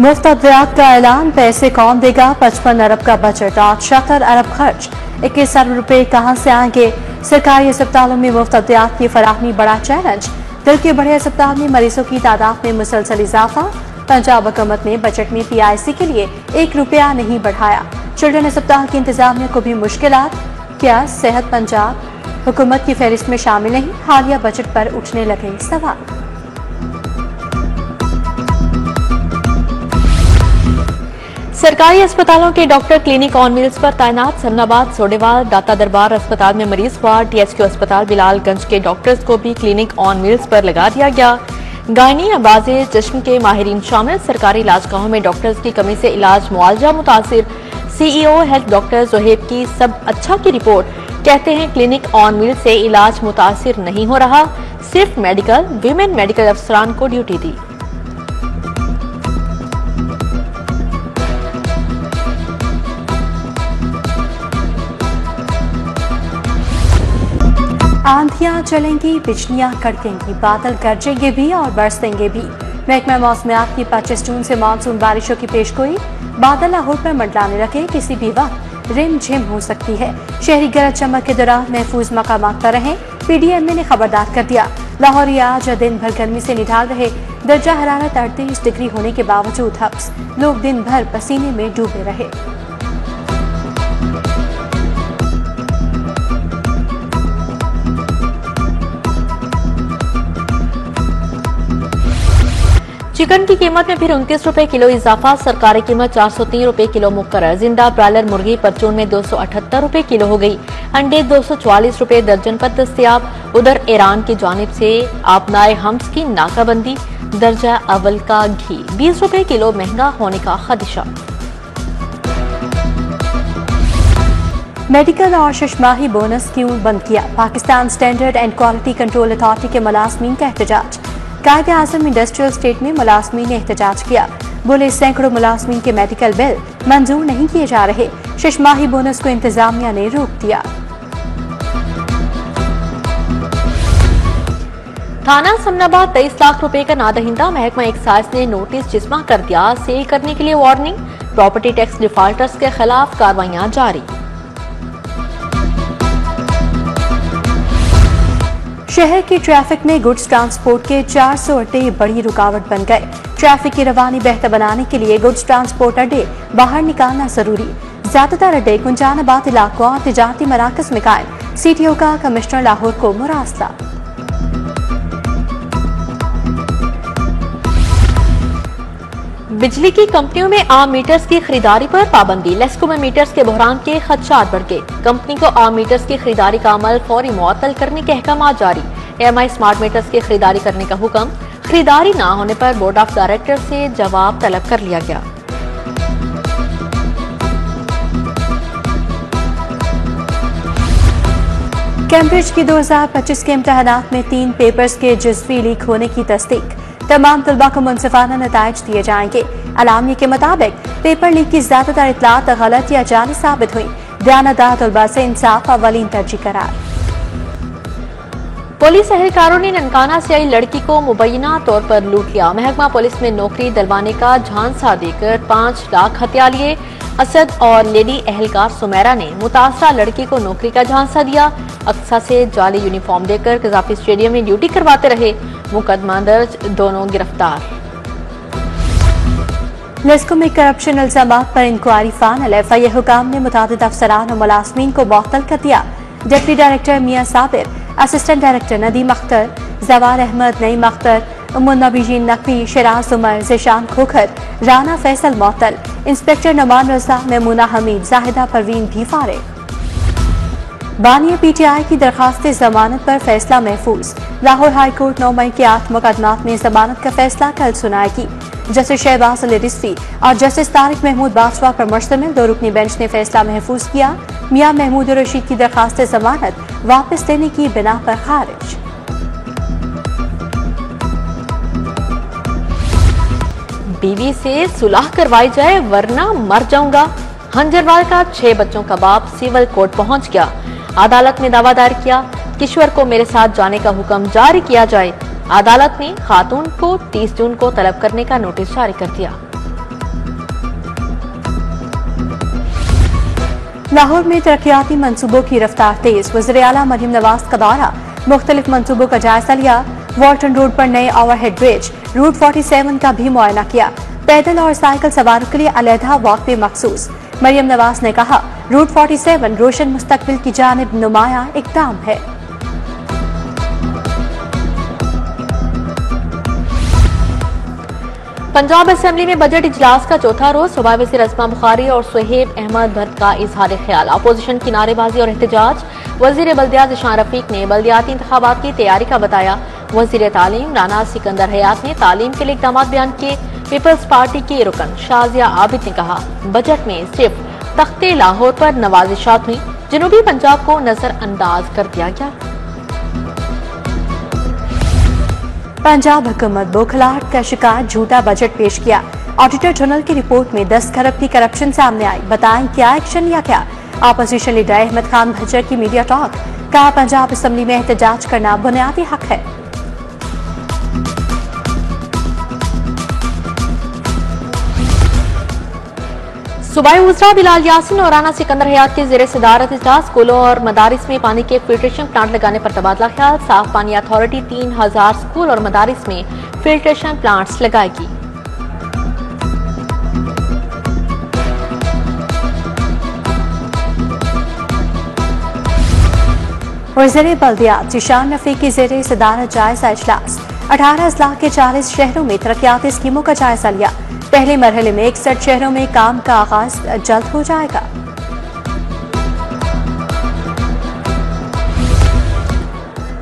मुफ्त अद्वियात का ऐलान, पैसे कौन देगा? 55 अरब का बजट और 76 अरब खर्च, 21 अरब रुपए कहां से आएंगे? सरकारी अस्पतालों में मुफ्त अद्वियात की फराहमी बड़ा चैलेंज, दिल के बड़े अस्पताल में मरीजों की तादाद में मुसलसल इजाफा। पंजाब हुकूमत ने बजट में PIC के लिए 1 रुपया नहीं बढ़ाया, चिल्ड्रन अस्पताल की इंतजामिया को भी मुश्किलात। क्या सेहत पंजाब हुकूमत की फहरिस्त में शामिल नहीं? हालिया बजट पर उठने लगे सवाल। सरकारी अस्पतालों के डॉक्टर क्लिनिक ऑन व्हील्स पर तैनात। समनाबाद, सोडेवाल, दाता दरबार अस्पताल में मरीज वार्ड, THQ अस्पताल बिलालगंज के डॉक्टर्स को भी क्लिनिक ऑन व्हील्स पर लगा दिया गया। गायनी अबाजे चश्म के माहिरीन शामिल। सरकारी इलाजगाहों में डॉक्टर्स की कमी से इलाज मुआवजा मुतासिर। CEO हेल्थ डॉक्टर जोहेब की सब अच्छा की रिपोर्ट, कहते हैं क्लिनिक ऑन व्हील्स से इलाज मुतासिर नहीं हो रहा, सिर्फ मेडिकल वीमेन मेडिकल अफसरान को ड्यूटी दी। आंधियां चलेंगी, बिजलियां कड़केंगी, बादल गरजेंगे भी और बरसेंगे भी। महकमा मौसमियात की 25 जून से मानसून बारिशों की पेशगोई। बादल लाहौर पर मंडलाने लगे, किसी भी वक्त रिमझिम हो सकती है। शहरी गरज चमक के दौरान महफूज मकामात पर रहें, PDMA ने खबरदार कर दिया। लाहौरी आज दिन भर गर्मी से निढाल रहे, दर्जा हरारत 38 डिग्री होने के बावजूद हब्स, लोग दिन भर पसीने में डूबे रहे। चिकन की कीमत में फिर 29 रुपए किलो इजाफा, सरकारी कीमत 403 रुपए किलो मुकर्रर। जिंदा ब्रायलर मुर्गी परचून में 278 रुपए किलो हो गई, अंडे 244 रुपए दर्जन पर दस्तयाब। उधर ईरान की जानिब से आपनाए हम्स की नाकाबंदी, दर्जा अव्वल का घी 20 रुपए किलो महंगा होने का खदशा। मेडिकल और शशमाही बोनस क्यों बंद किया? Pakistan standard and quality control authority के मुलाजमीन का एहतजाज। कायदे आज़म इंडस्ट्रियल स्टेट में मुलाजमीन ने एहतजाज किया, बोले सैकड़ों मुलाजमीन के मेडिकल बिल मंजूर नहीं किए जा रहे, शशमाही बोनस को इंतजामिया ने रोक दिया। थाना समनाबाद 23 लाख रुपए का नादहिंदा, महकमा एक्साइज ने नोटिस जिस्मा कर दिया, सेल करने के लिए वार्निंग। प्रॉपर्टी टैक्स डिफॉल्टर्स के खिलाफ कार्रवाइयां जारी। शहर की ट्रैफिक में गुड्स ट्रांसपोर्ट के 400 अड्डे बड़ी रुकावट बन गए। ट्रैफिक की रवानी बेहतर बनाने के लिए गुड्स ट्रांसपोर्ट अड्डे बाहर निकालना जरूरी। ज्यादातर अड्डे कुंजानाबाद इलाकों और तिजारती मराकज में कायम। CTO का कमिश्नर लाहौर को मुरासला। बिजली की कंपनियों में आम मीटर्स की खरीदारी पर पाबंदी। लेस्को में मीटर्स के बहरान के खदशात बढ़ गए, कंपनी को आम मीटर्स की खरीदारी का अमल फौरी मुअत्तल करने के अहकाम जारी। AMI स्मार्ट मीटर्स की खरीदारी करने का हुक्म, खरीदारी न होने पर बोर्ड ऑफ डायरेक्टर से जवाब तलब कर लिया गया। कैम्ब्रिज की 2025 के इम्तहानात में 3 पेपर्स के जुज़वी लीक होने की तस्दीक। तमाम तलबा को मुनसिफाना नताइज दिए जाएंगे। अलामिया के मुताबिक पेपर लीक की ज्यादातर इतलात गलत या जाली साबित हुई। दयानतदार तलबा से इंसाफ अवलीन तरजीह करार। पुलिस एहलकारों ने ननकाना से आई लड़की को मुबैना तौर पर लूट लिया। महकमा पुलिस में नौकरी दिलवाने का झांसा देकर 5 लाख हत्या लिए। असद और लेडी एहलकार सुमेरा ने मुतासरा लड़की को नौकरी का झांसा दिया। अक्सा से जाली यूनिफॉर्म देकर कजाफी स्टेडियम में ड्यूटी करवाते रहे। मुकदमा दर्ज, दोनों गिरफ्तार। लेस्को में करप्शन इल्जामात पर इंक्वायरी फाइनल। FIA हुकाम ने मुतादिद अफसरान और मुलाजमीन को मुअत्तल कर दिया। डिप्टी डायरेक्टर मियां साबिर, असिस्टेंट डायरेक्टर नदीम अख्तर, जवार अहमद, नईम अख्तर, मुन्नबीजीन नकवी, शराज उमर, जिशान खोखर, राना फैसल मुअत्तल। इंस्पेक्टर नमान रजा, मेमूना हमीद, जाहिदा परवीन भी फारिग। बानिया PTI की दरखास्त जमानत पर फैसला महफूज। लाहौर हाई कोर्ट 9 मई के 8 मुकदमात में जमानत का फैसला कल सुनाएगी। जस्टिस शहबाज अली रिजवी और जस्टिस तारिक महमूद बाजवा पर मुश्तमिल 2 रुकनी बेंच ने फैसला महफूज किया। मियां महमूद रशीद की दरखास्त जमानत वापस लेने की बिना पर खारिज। बीवी से सुलह करवाई जाए वरना मर जाऊंगा। हंजरवाल का 6 बच्चों का बाप सिविल कोर्ट पहुंच गया। अदालत में दावा दायर किया, किश्वर को मेरे साथ जाने का हुक्म जारी किया जाए। अदालत ने खातून को 30 जून को तलब करने का नोटिस जारी कर दिया। लाहौर में तरक्याती मंसूबों की रफ्तार तेज, वज़ीर आला मरियम नवाज का दौरा, मुख्तलिफ मंसूबों का जायजा लिया। वॉल्टन रोड पर नए ओवरहेड ब्रिज, रूट 47 का भी मुआयना किया। पैदल और साइकिल सवारों के लिए अलहदा वॉकवे मखसूस। मरियम नवाज ने कहा, रूट 47 रोशन मुस्तकबिल की जानिब नुमाया इक़दाम है। पंजाब असेंबली में बजट इजलास का चौथा रोज सूबाई वज़ीर अस्मा बुखारी और सुहेब अहमद भट्ट का इजहार ख्याल, अपोजिशन की नारेबाजी और एहतजाज। वज़ीर बल्दियात ज़िशान रफीक ने बल्दियाती इंतखाबात की तैयारी का बताया। वज़ीर तालीम राना सिकंदर हयात ने तालीम के लिए इक़दाम बयान किए। पीपल्स पार्टी की रुकन शाजिया आबिद ने कहा, बजट में सिर्फ तख्ते लाहौर पर नवाजिशात हुई, जनूबी पंजाब को नजरअंदाज कर दिया गया। पंजाब हुकूमत बौखलाहट का शिकार झूठा बजट पेश किया। ऑडिटर जनरल की रिपोर्ट में 10 खरब की करप्शन सामने आई, बताएं क्या एक्शन या क्या। अपोजिशन लीडर अहमद खान भज्जर की मीडिया टॉक, कहा पंजाब असेंबली में एहतजाज करना बुनियादी हक है। सूबाई वज़रा बिलाल यासिन और राना सिकंदर हयात के ज़ेरे सदारत इजलास, स्कूलों और मदारिस में पानी के फिल्ट्रेशन प्लांट लगाने पर तबादला ख्याल। साफ पानी अथॉरिटी 3000 स्कूल और मदारिस में फिल्ट्रेशन प्लांट्स लगाएगी। वज़ीर बल्दियात ज़िशान रफीक की ज़ेरे सदारत जायजा इजलास, 18 अजला के 40 शहरों में तरक्याती स्कीमों का जायजा लिया। पहले मरहले में 61 शहरों में काम का आगाज जल्द हो जाएगा।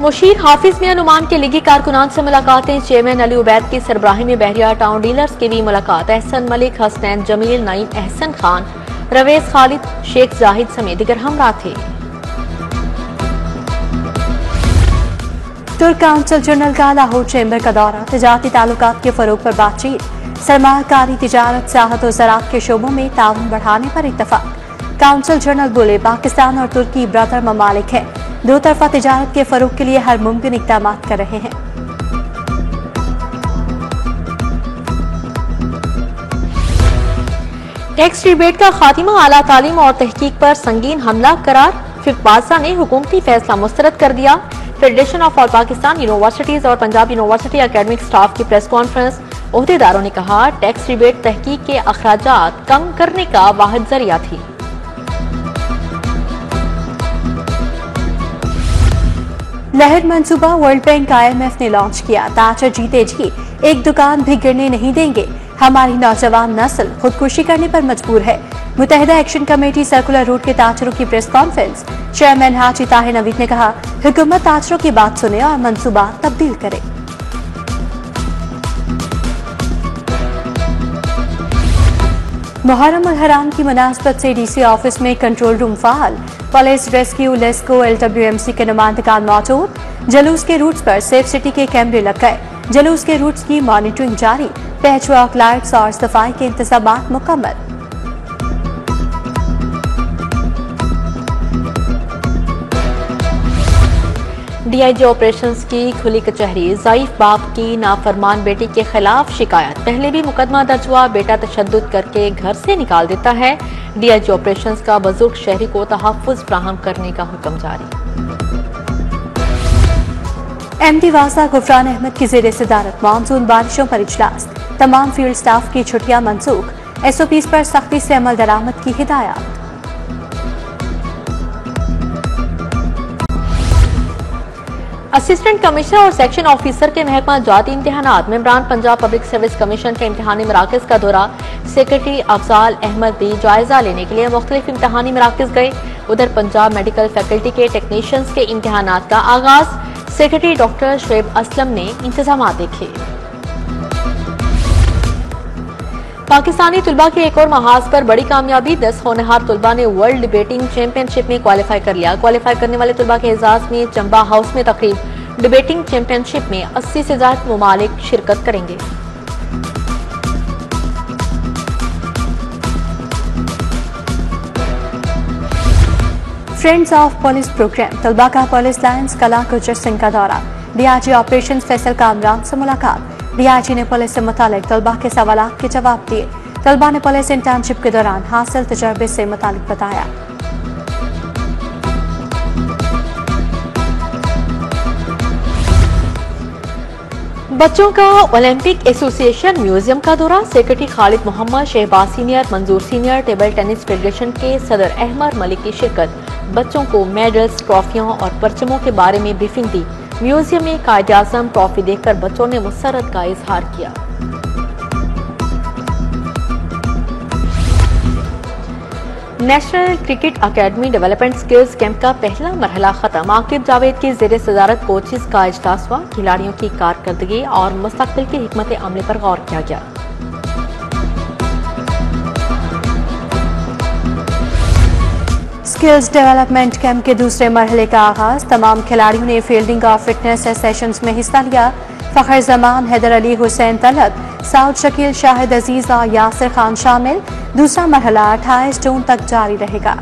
मुशीर हाफिज में अनुमान के लीगी कारकुनान से मुलाकातें। चेयरमैन अली उबैद की सरबराही में बहरिया टाउन डीलर्स की भी मुलाकात। एहसन मलिक, हसनैन जमील, नईम एहसन खान, रवेज खालिद, शेख जाहिद समेत दीगर हमरा थे। तुर्क काउंसिल जनरल का लाहौर चैम्बर का दौरा, तिजारती ताल्लुकात के फरोग पर बातचीत। सरमाकारी, तिजारत, सियाहत और ज़राअत के शोबों में ताउन बढ़ाने पर इत्तफाक। काउंसिल जनरल बोले, पाकिस्तान और तुर्की ब्रदर ममालिक हैं, दो तरफा तिजारत के फरोग के लिए हर मुमकिन इक़दाम कर रहे हैं। टैक्स रिबेट का खात्मा आला तालीम और तहकीक पर संगीन हमला करार। फिक बादशाह ने हुकूमती फैसला मुस्तरद कर दिया। Federation of all Pakistan universities और पंजाब यूनिवर्सिटी एकेडमिक स्टाफ की प्रेस कॉन्फ्रेंस। ओहदेदारों ने कहा, टैक्स रिबेट तहकीक के अखराजात कम करने का वाहिद जरिया थी। लहर मंसूबा वर्ल्ड बैंक IMF ने लॉन्च किया। ताजर जीते जी एक दुकान भी गिरने नहीं देंगे। हमारी नौजवान नस्ल खुदकुशी करने पर मजबूर है। मुत्तहिदा एक्शन कमेटी सर्कुलर रूट के ताजरों की प्रेस कॉन्फ्रेंस। चेयरमैन हाजी ताहिर नवीद ने कहा, हुकूमत ताजरों की बात सुने और मंसूबा तब्दील करे। मुहर्रम उल हराम की मुनासबत से DC ऑफिस में कंट्रोल रूम फाल। पुलिस, रेस्क्यू, लेस्को, LWMC के नुमाइंदगान मौजूद। जलूस के रूट्स पर सेफ सिटी के कैमरे लग गए। जलूस के रूट्स की मॉनिटरिंग जारी। पैचवर्क, लाइट्स और सफाई के इंतजामात मुकम्मल। DIG ऑपरेशंस की खुली कचहरी। ज़ईफ बाप की नाफरमान बेटी के खिलाफ शिकायत। पहले भी मुकदमा दर्ज हुआ, बेटा तशद्दुद करके घर से निकाल देता है। DIG ऑपरेशंस का बुजुर्ग शहरी को तहफ़्फ़ुज़ फ्राहम करने का हुक्म जारी। MD वासा गुफरान अहमद की ज़ेरे सदारत मानसून बारिशों पर इजलास। तमाम फील्ड स्टाफ की छुट्टियां मनसूख। SOPs पर सख्ती से अमल दरामद की हिदायत। असिस्टेंट कमिश्नर और सेक्शन ऑफिसर के महकमा जाती इम्तिहानात। मेंबरान पंजाब पब्लिक सर्विस कमीशन के इम्तिहानी मराकज का दौरा। सेक्रेटरी अफजाल अहमद भी जायजा लेने के लिए मुख्तलिफ इम्तिहानी मराकज गए। उधर पंजाब मेडिकल फैकल्टी के टेक्नीशियंस के इम्तिहानात का आगाज। सेक्रेटरी डॉक्टर शुएब असलम ने इंतजाम देखे। पाकिस्तानी तुलबा के एक और महाज पर बड़ी कामयाबी। 10 होनहार तुलबा ने वर्ल्ड डिबेटिंग चैंपियनशिप में क्वालिफाई कर लिया। क्वालिफाई करने वाले तुलबा के एजाज में चंबा हाउस में तकरीब। डिबेटिंग चैंपियनशिप में 80 से ज्यादा मुमालिक शिरकत करेंगे। Friends of police program. तलबा का पुलिस लाइन्स कला गुजर सिंह का दौरा। DIG ऑपरेशन फैसल कामरान से मुलाकात। DIG ने पुलिस से मुतालिक तलबा के सवालात के जवाब दिए। तलबा ने पुलिस इंटर्नशिप के दौरान हासिल तजर्बे से मुतालिक बताया। बच्चों का ओलंपिक एसोसिएशन म्यूजियम का दौरा। सेक्रेटरी खालिद मोहम्मद, शहबाज सीनियर, मंजूर सीनियर, टेबल टेनिस फेडरेशन के सदर अहमद मलिक की शिरकत। बच्चों को मेडल्स, ट्रॉफियों और परचमों के बारे में ब्रीफिंग दी। म्यूजियम में कायद-ए-आज़म ट्रॉफी देखकर बच्चों ने मुसर्रत का इजहार किया। National cricket academy development skills camp का पहला मरहला खत्म। आकिब जावेद की ज़ेर सदारत कोचेज का इजलास हुआ। खिलाड़ियों की कारकर्दगी और मुस्तकबिल की हिकमत अमली पर गौर किया गया। स्किल्स डेवलपमेंट कैंप के दूसरे मरहले का आगाज। तमाम खिलाड़ियों ने फील्डिंग और फिटनेस सेशंस में हिस्सा लिया। फखर जमान, हैदर अली, हुसैन तलत, साउद शकील, शाहिद अजीज और यासिर खान शामिल। दूसरा मरहला 28 जून तक जारी रहेगा।